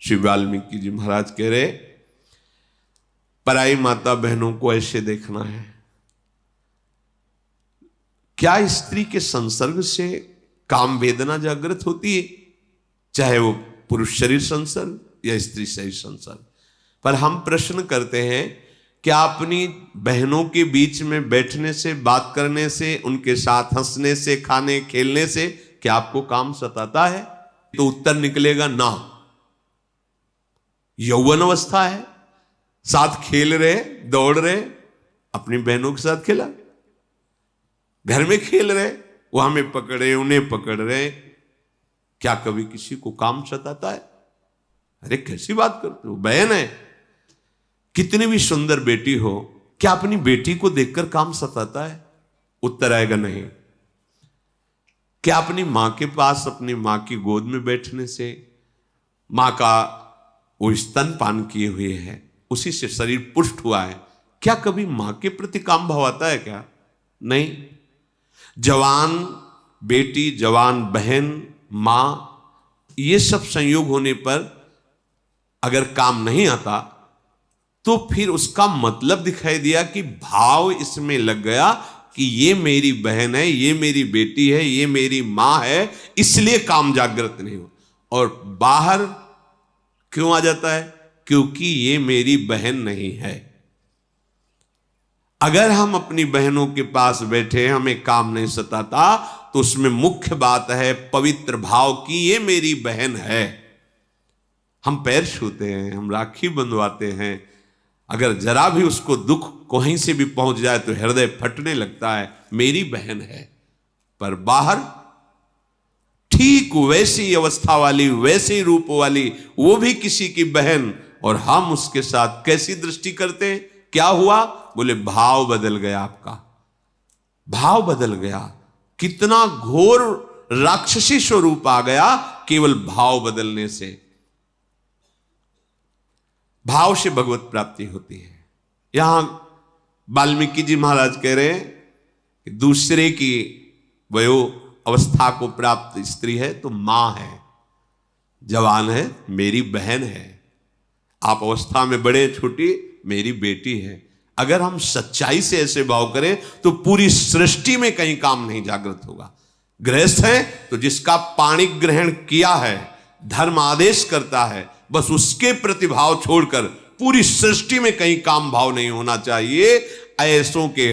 श्री वाल्मीकि जी महाराज कह रहे, पराई माता बहनों को ऐसे देखना है। क्या स्त्री के संसर्ग से काम वेदना जागृत होती है, चाहे वो पुरुष शरीर संसर्ग या स्त्री शरीर संसर्ग? पर हम प्रश्न करते हैं, क्या अपनी बहनों के बीच में बैठने से, बात करने से, उनके साथ हंसने से, खाने खेलने से क्या आपको काम सताता है? तो उत्तर निकलेगा ना। यौवन अवस्था है, साथ खेल रहे, दौड़ रहे, अपनी बहनों के साथ खेला, घर में खेल रहे, वो हमें पकड़े, उन्हें पकड़ रहे, क्या कभी किसी को काम सताता है? अरे कैसी बात करते हो, बहन है, कितनी भी सुंदर बेटी हो, क्या अपनी बेटी को देखकर काम सताता है? उत्तर आएगा नहीं। क्या अपनी मां के पास, अपनी मां की गोद में बैठने से, मां का वो स्तनपान किए हुए है, उसी से शरीर पुष्ट हुआ है, क्या कभी मां के प्रति काम भाव आता है क्या? नहीं। जवान बेटी, जवान बहन, मां, ये सब संयोग होने पर अगर काम नहीं आता तो फिर उसका मतलब दिखाई दिया कि भाव इसमें लग गया कि ये मेरी बहन है, ये मेरी बेटी है, ये मेरी मां है, इसलिए काम जागृत नहीं हो। और बाहर क्यों आ जाता है? क्योंकि ये मेरी बहन नहीं है। अगर हम अपनी बहनों के पास बैठे, हमें काम नहीं सताता, तो उसमें मुख्य बात है पवित्र भाव की ये मेरी बहन है। हम पैर छूते हैं, हम राखी बंधवाते हैं, अगर जरा भी उसको दुख कहीं से भी पहुंच जाए तो हृदय फटने लगता है, मेरी बहन है। पर बाहर ठीक वैसी अवस्था वाली, वैसे रूप वाली, वो भी किसी की बहन, और हम उसके साथ कैसी दृष्टि करते हैं? क्या हुआ? बोले भाव बदल गया, आपका भाव बदल गया। कितना घोर राक्षसी स्वरूप आ गया केवल भाव बदलने से। भाव से भगवत प्राप्ति होती है। यहां वाल्मीकि जी महाराज कह रहे हैं कि दूसरे की वयो अवस्था को प्राप्त स्त्री है तो मां है, जवान है, मेरी बहन है, आप अवस्था में बड़े छोटी, मेरी बेटी है। अगर हम सच्चाई से ऐसे भाव करें तो पूरी सृष्टि में कहीं काम नहीं जागृत होगा। गृहस्थ है तो जिसका पाणी ग्रहण किया है, धर्म आदेश करता है, बस उसके प्रतिभाव छोड़कर पूरी सृष्टि में कहीं काम भाव नहीं होना चाहिए। ऐसों के